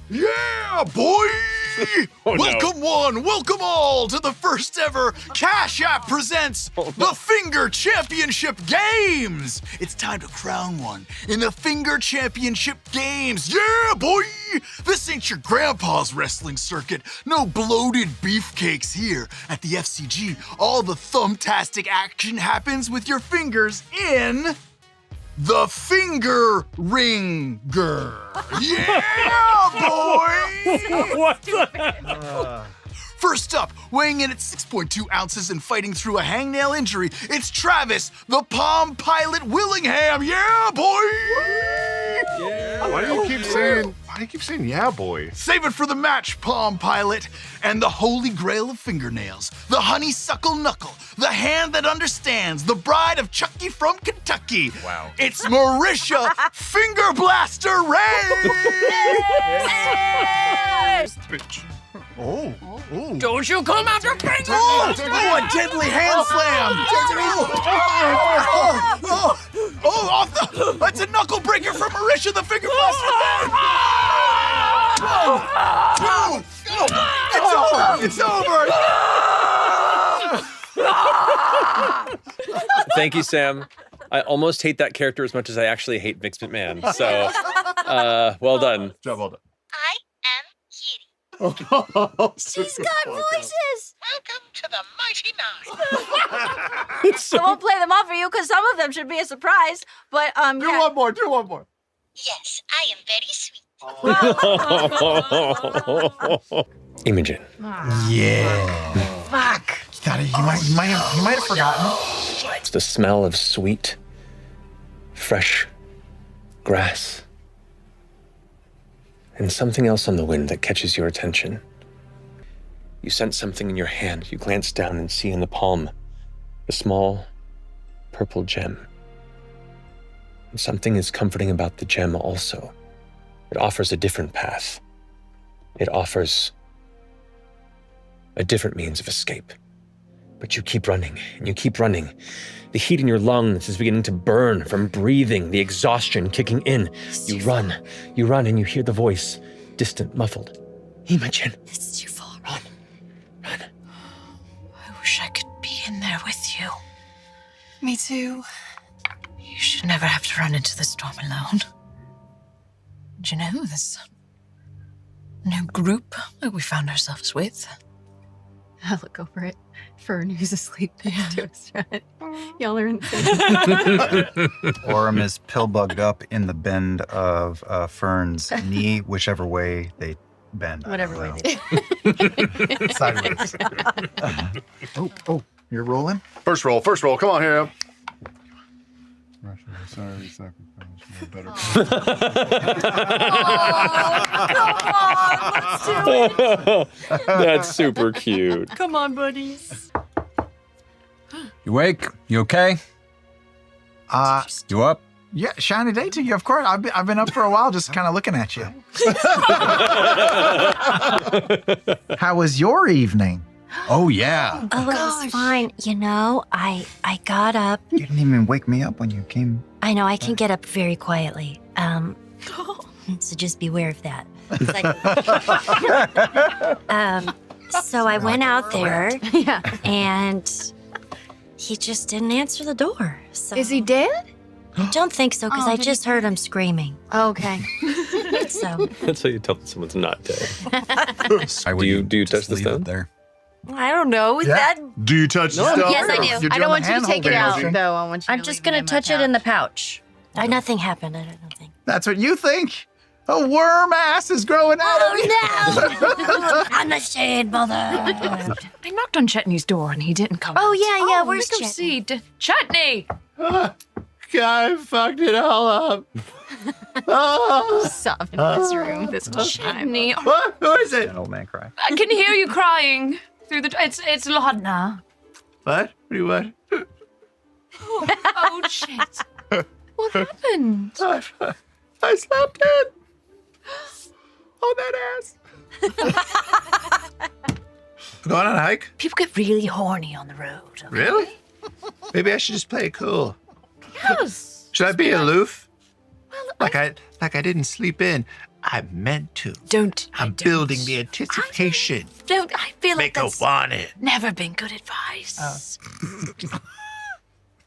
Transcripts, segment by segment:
Yeah, boy! Welcome one, welcome all to the first ever Cash App presents the Finger Championship Games! It's time to crown one in the Finger Championship Games. Yeah, boy! This ain't your grandpa's wrestling circuit. No bloated beefcakes here. At the FCG, all the thumbtastic action happens with your fingers in the finger ringer. Yeah, boy! What the? First up, weighing in at 6.2 ounces and fighting through a hangnail injury, it's Travis, the Palm Pilot Willingham. Yeah, boy! Yeah. Why do you keep saying yeah, boy? Save it for the match, Palm Pilot. And the holy grail of fingernails, the honeysuckle knuckle, the hand that understands, the bride of Chucky from Kentucky. Wow. It's Marisha Finger Blaster Ray! Bitch. Oh. Don't you come after fingers! Oh, a deadly hand slam! Off the... That's a knuckle breaker from Marisha, the Finger Blaster! It's over! Thank you, Sam. I almost hate that character as much as I actually hate Vince McMahon. So, well done. Job well done. I am Kitty. She's got voices! Welcome to the Mighty Nine. I won't play them all for you because some of them should be a surprise. But Do one more. Yes, I am very sweet. Imogen. Yeah. Fuck. You might have forgotten. It's the smell of sweet, fresh grass. And something else on the wind that catches your attention. You sense something in your hand. You glance down and see in the palm a small purple gem. And something is comforting about the gem also. It offers a different path. It offers a different means of escape. But you keep running, and you keep running. The heat in your lungs is beginning to burn from breathing, the exhaustion kicking in. You run, and you hear the voice, distant, muffled. Imogen. It's too far. Run. I wish I could be in there with you. Me too. You should never have to run into the storm alone. Do you know this new group that we found ourselves with? I look over at Fearne, who's asleep next to us. Right? Y'all are insane. Orym is pill-bugged up in the bend of Fearne's knee, whichever way they bend. Whatever way they do. Sideways. Oh, you're rolling? First roll. Come on here. Sorry, sacrifice. Come on, let's do it. That's super cute. Come on, buddies. You awake? You okay? You up? Yeah, shiny day to you, of course. I've been up for a while, just kind of looking at you. How was your evening? Oh, yeah. Oh, it was fine. You know, I got up. You didn't even wake me up when you came. I know, I can get up very quietly. So just beware of that. So I went out there, Yeah. and he just didn't answer the door. So Is he dead? I don't think so, because Oh, I did just heard him screaming. Okay. So That's how you tell that someone's not dead. Why would Do you touch just the leave it stone? there? I don't know. Is Yeah. that? Do you touch the stone? Yes, I do. You're I doing don't want the you to take it hand-holding out, motion. though. I want you I'm to just leave gonna it in my touch it in the pouch. pouch. Nothing happened. I don't think. That's what you think? A worm ass is growing out of you. Oh no! I'm the shade mother. I knocked on Chetney's door and he didn't come. Oh yeah. Where's Make him Chetney? see. Chetney! I fucked it all up. Oh. Stop in this room this whole time. Chetney. What? Who is it? An old man cry. I can hear you crying through the. It's Laudna. What? What do you want? Oh shit! What happened? I slept in. On that ass. Going on a hike? People get really horny on the road. Okay? Really? Maybe I should just play it cool. Yes. Should I be aloof? Like I didn't sleep in. I'm meant to. Don't. I'm building the anticipation. Don't. I feel like Make her that's want it. never been good advice.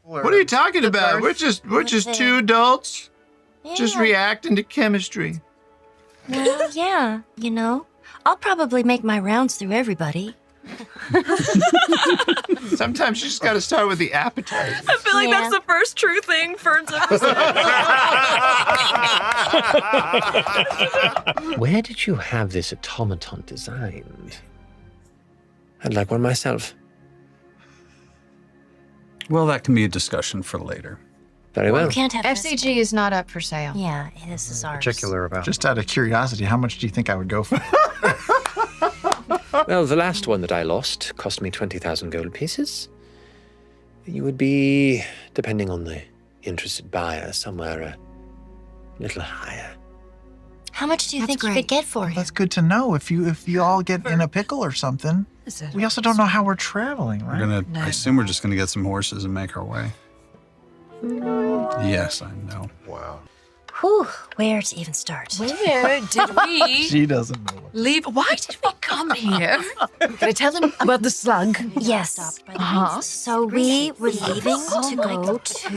What are you talking about? We're just two adults just Yeah. reacting to chemistry. Well, yeah, you know, I'll probably make my rounds through everybody. Sometimes you just got to start with the appetizer. I feel like Yeah. that's the first true thing Fearne's ever said. Where did you have this automaton designed? I'd like one myself. Well, that can be a discussion for later. Very well. You can't have FCG is not up for sale. Yeah, this is ours. Particular about. Just out of curiosity, how much do you think I would go for? Well, the last one that I lost cost me 20,000 gold pieces. You would be, depending on the interested buyer, somewhere a little higher. How much do you think you could get for him? That's good to know. If you all get in a pickle or something. We also don't know how we're traveling, right? I assume we're just gonna get some horses and make our way. Yes, I know. Wow. Whew, where to even start? Where did we She doesn't know. leave? Why did we come here? Can I tell them about the slug? Yes. So we were leaving to go to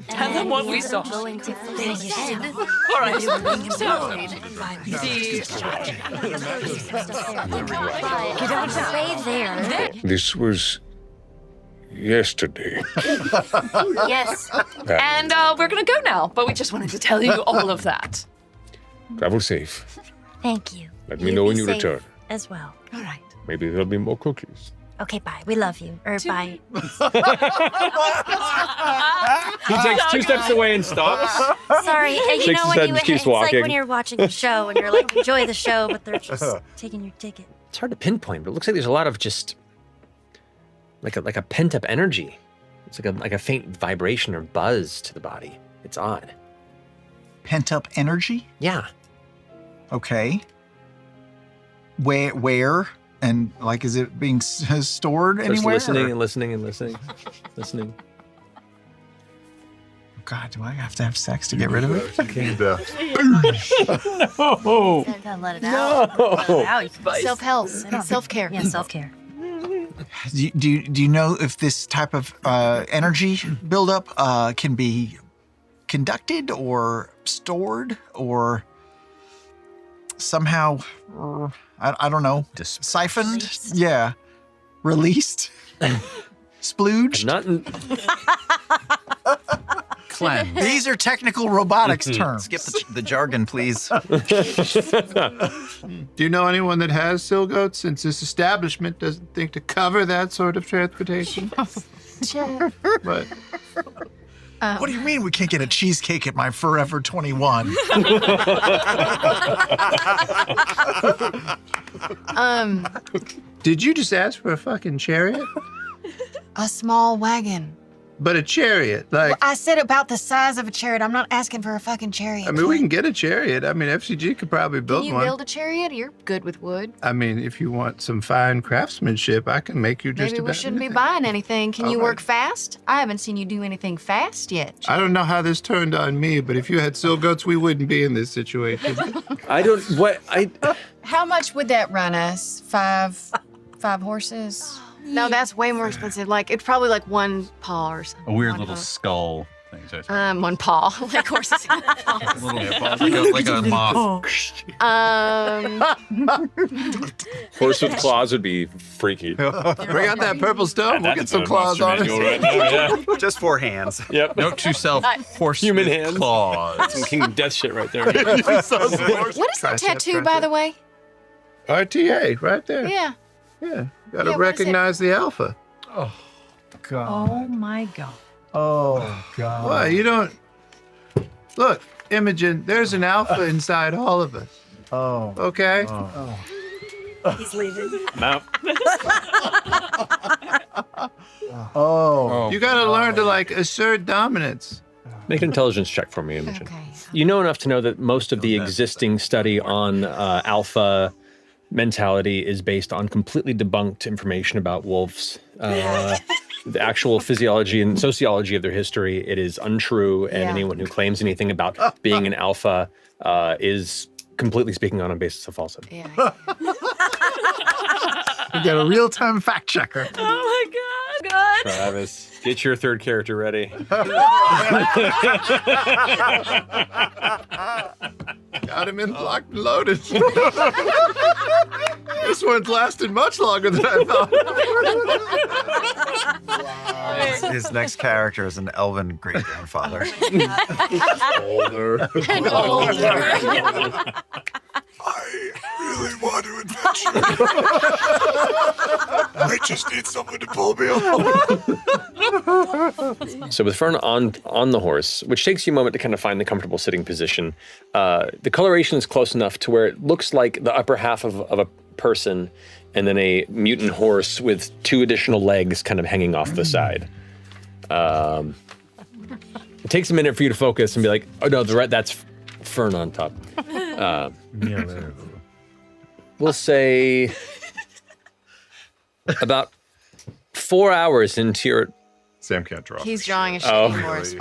Tell them what we saw. Going to There you did. All right. Get on the way there. This was yesterday. Yes. And we're gonna go now, but we just wanted to tell you all of that. Travel safe. Thank you. Let me know when be you safe return. As well. All right. Maybe there'll be more cookies. Okay, bye. We love you. Or bye. He takes 2 steps away and stops. Sorry. You Shakes know his when head you and keeps it's like walking. when you're watching a show and you're like, enjoy the show, but they're just taking your ticket. It's hard to pinpoint, but it looks like there's a lot of just like a pent-up energy. It's like a faint vibration or buzz to the body. It's odd. Pent up energy? Yeah. Okay. Where? And like, is it being stored Just anywhere? listening or- and listening and listening, listening. God, do I have to have sex to get rid of it? No. Gotta let it out. Let it out. Self-help. Self-care. Yeah, self-care. Do you know if this type of energy buildup can be conducted or stored or somehow, I don't know, siphoned? Released? Yeah. Released? Splooged? Not Cleanse. These are technical robotics terms. Skip the jargon, please. Do you know anyone that has silgoats, since this establishment doesn't think to cover that sort of transportation? But What do you mean we can't get a cheesecake at my Forever 21? did you just ask for a fucking chariot? A small wagon. But a chariot, like, I said about the size of a chariot. I'm not asking for a fucking chariot. I mean, we can get a chariot. I mean, FCG could probably build Can you one. build a chariot? You're good with wood. I mean, if you want some fine craftsmanship, I can make you just Maybe about we shouldn't be anything. buying anything. Can you All right. work fast? I haven't seen you do anything fast yet. I don't know how this turned on me, but if you had silgoats, we wouldn't be in this situation. How much would that run us? Five horses? No, that's way more expensive. Like, it's probably like one paw or something. A weird One little hoof. skull thing. One paw. Like horses. like a moth. horse with claws would be freaky. Bring out that purple stone. We'll get some claws on it. Just 4 hands. Yep. Note to self: horse Human with hands. claws. Some King Death shit right there. What is that tattoo, by the way? RTA, right there. Yeah. Yeah. Yeah, Gotta what is it? recognize the alpha. Oh, God. Oh my god. Oh, God. Why? You don't. Look, Imogen, there's an alpha inside all of us. Oh. Okay? He's leaving. I'm out. Oh. You gotta learn to, like, assert dominance. Make an intelligence check for me, Imogen. Okay. You know enough to know that most of the existing study on alpha mentality is based on completely debunked information about wolves. the actual physiology and sociology of their history, it is untrue, and anyone who claims anything about being an alpha is completely speaking on a basis of falsehood. Yeah. We got a real-time fact checker. Oh my God. Travis, get your third character ready. Got him in locked and loaded. This one's lasted much longer than I thought. His next character is an elven great-grandfather. Older. And older. I really want to adventure. I just need someone to pull me along. So with Fearne on the horse, which takes you a moment to kind of find the comfortable sitting position, the coloration is close enough to where it looks like the upper half of a person and then a mutant horse with 2 additional legs kind of hanging off the side. It takes a minute for you to focus and be like, oh no, that's Fearne on top. We'll say about 4 hours into your... Sam can't draw. He's drawing a shitty horse.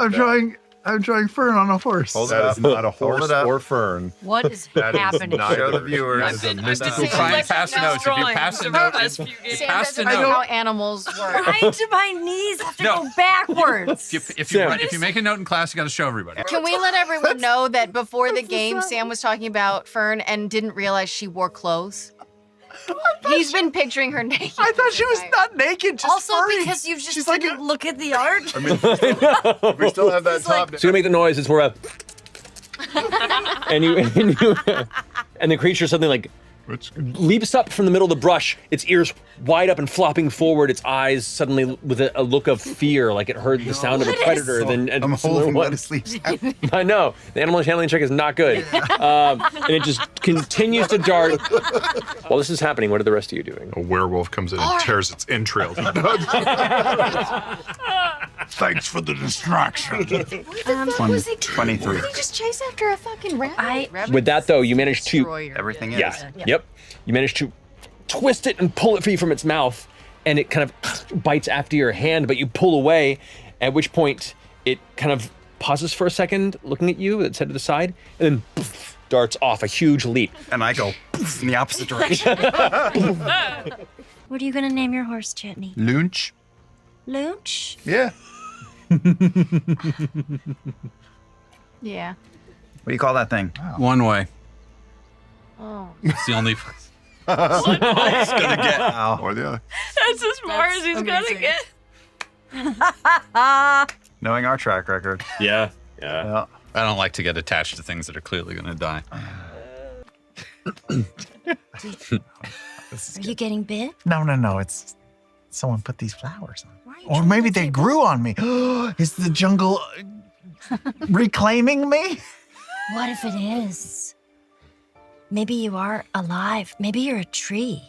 I'm drawing Fearne on a horse. That is not a horse or Fearne. What is That is happening? not Show the viewers. If you try and pass notes, if you pass a note, Sam pass the doesn't know how note. animals work. Trying to my knees have to No. go backwards. If you make a note in class, you got to show everybody. Can we let everyone know that before the game, Sam was talking about Fearne and didn't realize she wore clothes? He's been picturing her naked. I thought she was not naked, just Also, furry. because you've just She's like didn't look at the art. We still have that top. So you make the noise, it's more a... and the creature suddenly like leaps up from the middle of the brush, its ears wide up and flopping forward, its eyes suddenly with a look of fear, like it heard the sound of a predator. I'm holding Lettuce I know. The animal handling check is not good. And it just continues to dart. While this is happening, what are the rest of you doing? A werewolf comes in and tears its entrails. Thanks for the distraction. 23. Did he just chase after a fucking rabbit? With that, though, you manage to... Everything is. Yeah. Yep. You manage to twist it and pull it free from its mouth, and it kind of bites after your hand, but you pull away, at which point it kind of pauses for a second, looking at you, its head to the side, and then darts off a huge leap. And I go in the opposite direction. What are you gonna name your horse, Chetney? Lunch? Loonch? Yeah. Yeah. What do you call that thing? One way. Oh. It's the only. It's gonna get. Ow. Or the other. That's as far as he's gonna get. Knowing our track record. Yeah. Yeah. I don't like to get attached to things that are clearly going to die. Are you getting bit? No. It's someone put these flowers on. Or maybe they grew on me. Is the jungle reclaiming me? What if it is? Maybe you are alive. Maybe you're a tree.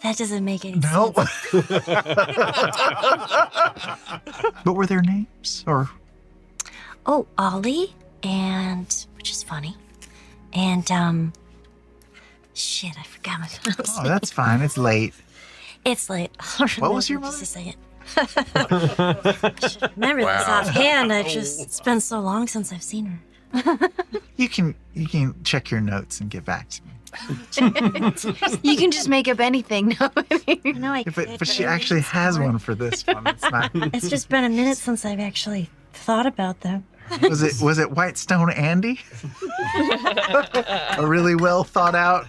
That doesn't make any No. sense. What were their names? Or Oh, Ollie and which is funny. And shit, I forgot my oh, that's fine. It's late. It's late. What was your Just a second. I should remember this offhand. It's been so long since I've seen her. You can check your notes and get back to me. You can just make up anything. No, But she actually has one for this one. It's not. It's just been a minute since I've actually thought about them. Was it Whitestone Andy? A really well thought out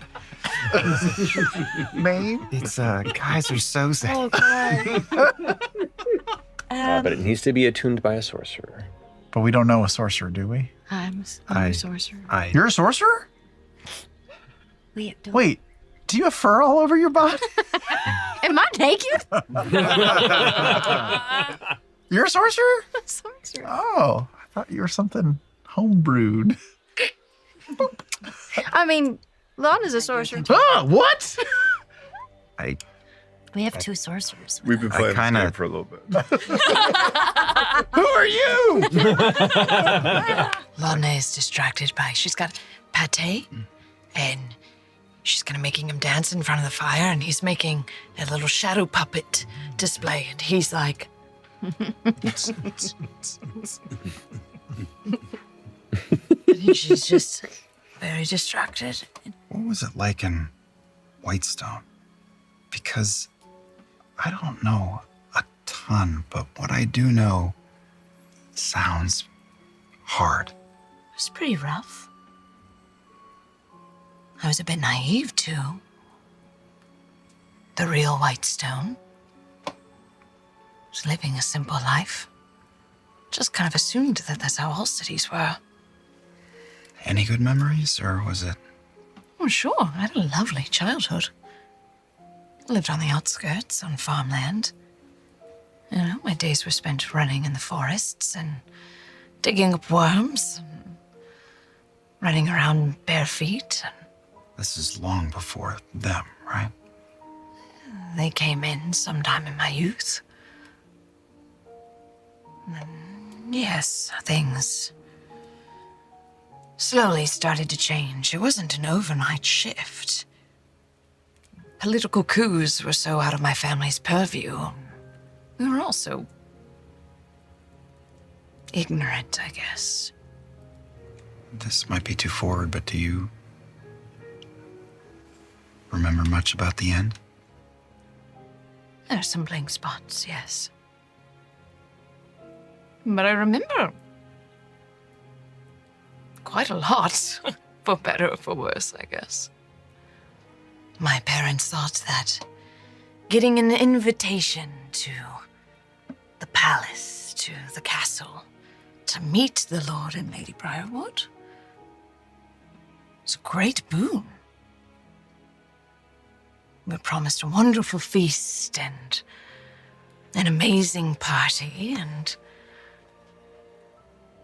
name? It's guys are so sad. Oh, God. But it needs to be attuned by a sorcerer. But we don't know a sorcerer, do we? I'm a sorcerer. You're a sorcerer? Wait, Wait, do you have fur all over your body? Am I naked? You're a sorcerer? Sorcerer. Oh, I thought you were something homebrewed. I mean, Laudna's a sorcerer. Ah, what? we have 2 sorcerers. We've been playing this game for a little bit. Who are you? Laudna is distracted by, she's got pate and She's kind of making him dance in front of the fire, and he's making a little shadow puppet display. And he's like, and she's just very distracted. What was it like in Whitestone? Because I don't know a ton, but what I do know sounds hard. It was pretty rough. I was a bit naive, too. The real Whitestone. Was living a simple life. Just kind of assumed that that's how all cities were. Any good memories, or was it? Oh, sure. I had a lovely childhood. I lived on the outskirts, on farmland. You know, my days were spent running in the forests and digging up worms, and running around bare feet. This is long before them, right? They came in sometime in my youth. And yes, things slowly started to change. It wasn't an overnight shift. Political coups were so out of my family's purview. We were also ignorant, I guess. This might be too forward, but do you remember much about the end? There are some blank spots, yes. But I remember quite a lot, for better or for worse, I guess. My parents thought that getting an invitation to the palace, to the castle, to meet the Lord and Lady Briarwood was a great boon. We were promised a wonderful feast and an amazing party, and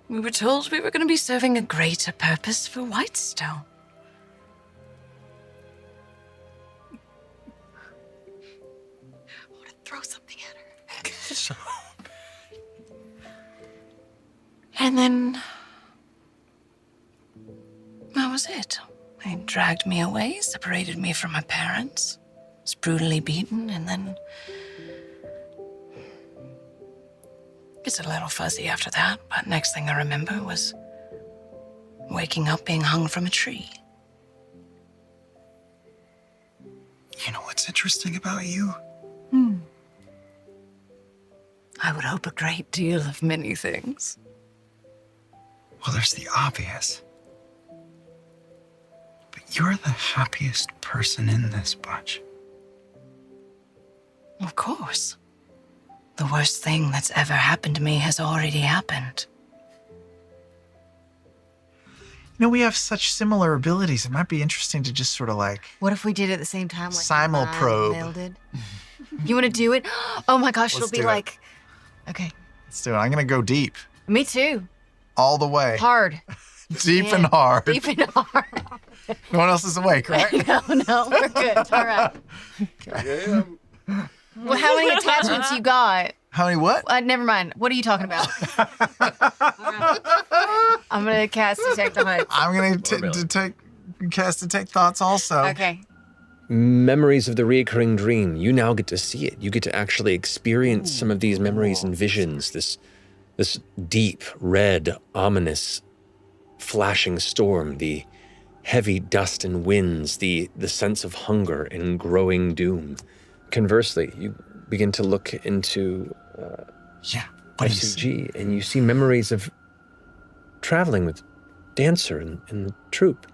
we were told we were going to be serving a greater purpose for Whitestone. I want to throw something at her. And then that was it. They dragged me away, separated me from my parents. I was brutally beaten, and then it's a little fuzzy after that, but next thing I remember was waking up being hung from a tree. You know what's interesting about you? I would hope a great deal of many things. Well, there's the obvious. But you're the happiest person in this bunch. Of course. The worst thing that's ever happened to me has already happened. You know, we have such similar abilities. It might be interesting to just sort of like What if we did it at the same time? Like Simul-probe. Mel did? You want to do it? Oh my gosh, Let's it'll be do it. like... Okay. let's do it. I'm gonna go deep, Me too. all the way, Hard. deep Yeah. and hard. Deep and hard. No one else is awake, right? No, we're good. All right. Well, how many attachments you got? How many what? Never mind. What are you talking about? I'm gonna cast Detect the Hunt. I'm gonna cast detect thoughts also. Okay. Memories of the reoccurring dream. You now get to see it. You get to actually experience some of these memories and visions. This deep, red, ominous, flashing storm, the heavy dust and winds, the sense of hunger and growing doom. Conversely, you begin to look into FCG, and you see memories of traveling with Dancer and the troupe.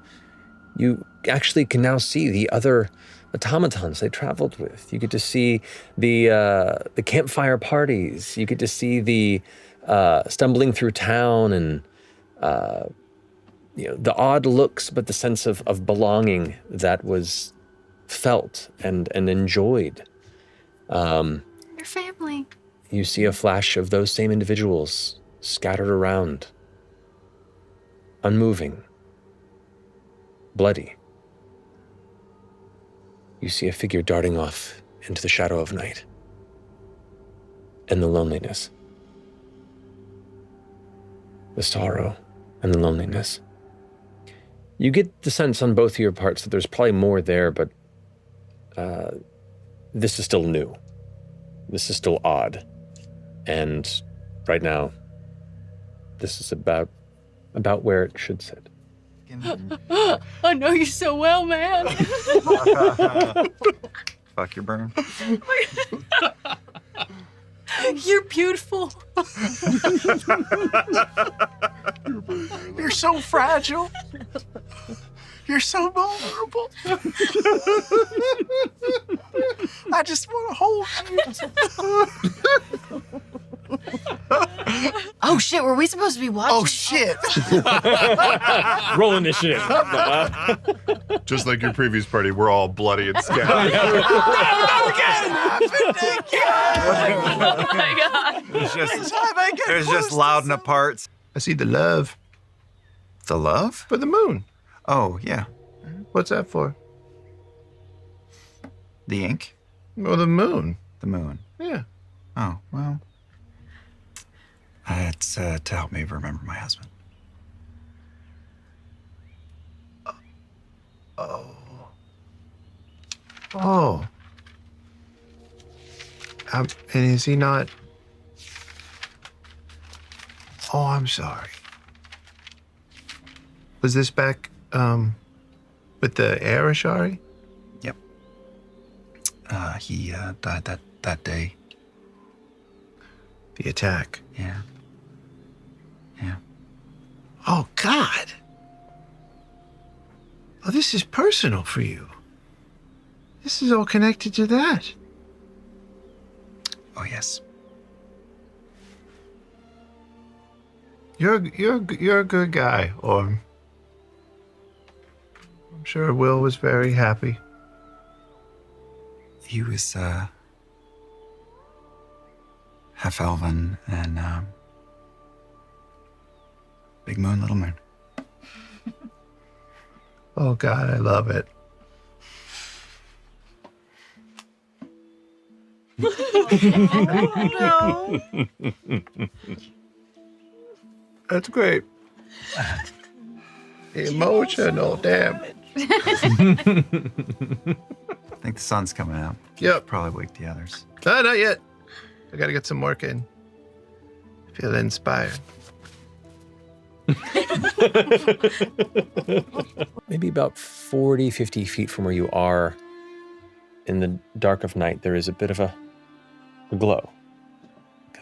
You actually can now see the other automatons they traveled with. You get to see the campfire parties. You get to see the stumbling through town and the odd looks, but the sense of belonging that was felt and enjoyed. Your family. You see a flash of those same individuals scattered around, unmoving, bloody. You see a figure darting off into the shadow of night and the loneliness, the sorrow and the loneliness. You get the sense on both of your parts that there's probably more there, but this is still new. This is still odd. And right now, this is about where it should sit. I know you so well, man. Fuck your burn. You're beautiful. You're so fragile. You're so vulnerable. I just want to hold you. Oh shit, were we supposed to be watching? Oh shit. Roll initiative. Just like your previous party, we're all bloody and scattered. Oh my god. There's just Laudna parts. I see the love The love? for the moon. Oh, yeah. What's that for? The ink? Well, the moon. The moon. Yeah. Oh, well. It's to help me remember my husband. Oh. Oh. And is he not? Oh, I'm sorry. Was this back with the Arashari? Yep. He died that day. The attack. Yeah. Yeah. Oh, God. Oh, this is personal for you. This is all connected to that. Oh, yes. You're a good guy, Orym. I'm sure Will was very happy. He was half elven and big moon, little moon. Oh, God, I love it. No. That's great. Emotional damage. I think the sun's coming out. Yep. Probably wake the others. No, not yet. I gotta get some work in. Feel inspired. Maybe about 40, 50 feet from where you are, in the dark of night, there is a bit of a glow.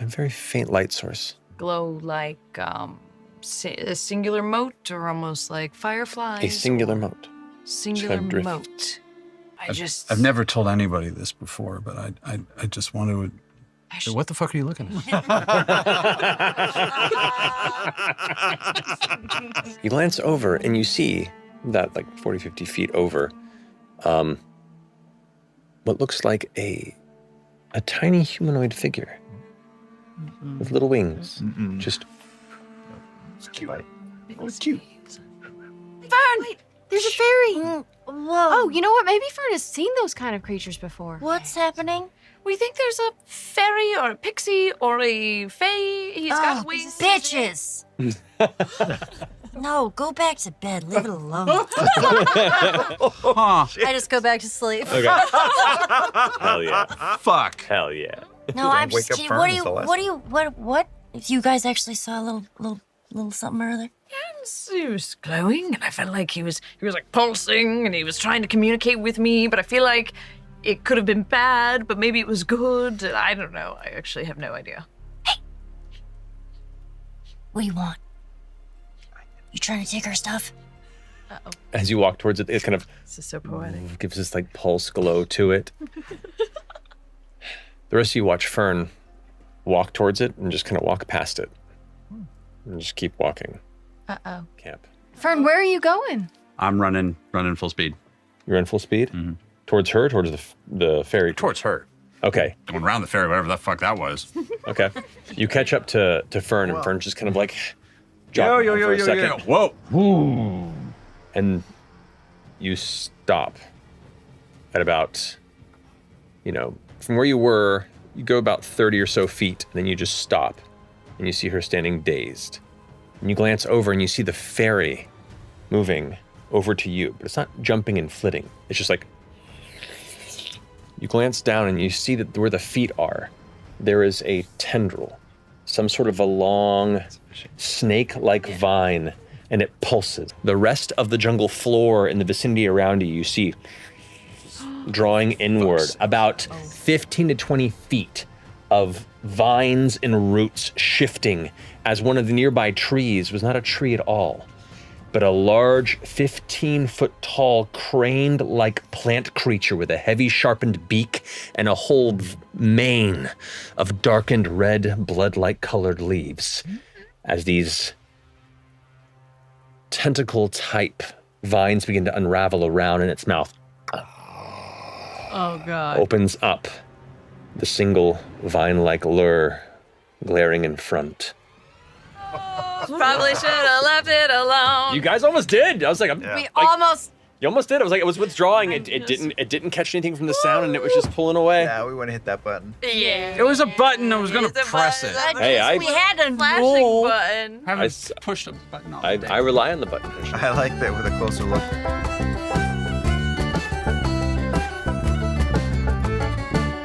A very faint light source. Glow like a singular mote or almost like fireflies? A singular mote. Singular Drift. mote. I've never told anybody this before, but I just want to. What the fuck are you looking at? You glance over and you see that, like 40, 50 feet over, what looks like a tiny humanoid figure with little wings. Just It's cute. It's cute. Fearne! There's a fairy! Whoa. Oh, you know what? Maybe Fearne has seen those kind of creatures before. What's happening? We think there's a fairy or a pixie or a fae. He's got wings. Bitches! No, go back to bed. Leave it alone. Huh. I just go back to sleep. Okay. Hell yeah. Fuck. Hell yeah. No, I'm Wake just up kidding. Fearne What is the lesson. what? If you guys actually saw a little something earlier? He was glowing, and I felt like he was like pulsing, and he was trying to communicate with me. But I feel like it could have been bad, but maybe it was good. I don't know. I actually have no idea. What do you want? You trying to take our stuff? Uh-oh. As you walk towards it, it kind of This is so poetic. gives this like pulse glow to it. The rest of you watch Fearne walk towards it and just kind of walk past it. And just keep walking. Uh-oh. Camp. Fearne, where are you going? I'm running full speed. You're in full speed? Mm-hmm. Towards her, towards the ferry? Towards her. Okay. Going around the ferry, whatever the fuck that was. Okay. You catch up to Fearne, and Fearne's just kind of like Yo, jogging yo, for yo, a yo, second. yo. Whoa. Woo. And you stop at about, from where you were, you go about 30 or so feet, and then you just stop, and you see her standing dazed. And you glance over, and you see the ferry moving over to you, but it's not jumping and flitting. It's just like, you glance down and you see that where the feet are, there is a tendril, some sort of a long snake-like vine, and it pulses. The rest of the jungle floor in the vicinity around you see drawing inward about 15 to 20 feet of vines and roots shifting as one of the nearby trees was not a tree at all, but a large 15-foot tall craned-like plant creature with a heavy sharpened beak and a whole mane of darkened red blood-like colored leaves as these tentacle-type vines begin to unravel around in its mouth. Oh, God. Opens up, the single vine-like lure glaring in front. Probably should have left it alone. You guys almost did. I was like, We almost. You almost did. I was like, it was withdrawing. It didn't catch anything from the sound, and it was just pulling away. Yeah, we want to hit that button. Yeah. It was a button. I was gonna press it. Hey, We had a flashing button. Haven't pushed a button all day. I rely on the button. I like that with a closer look.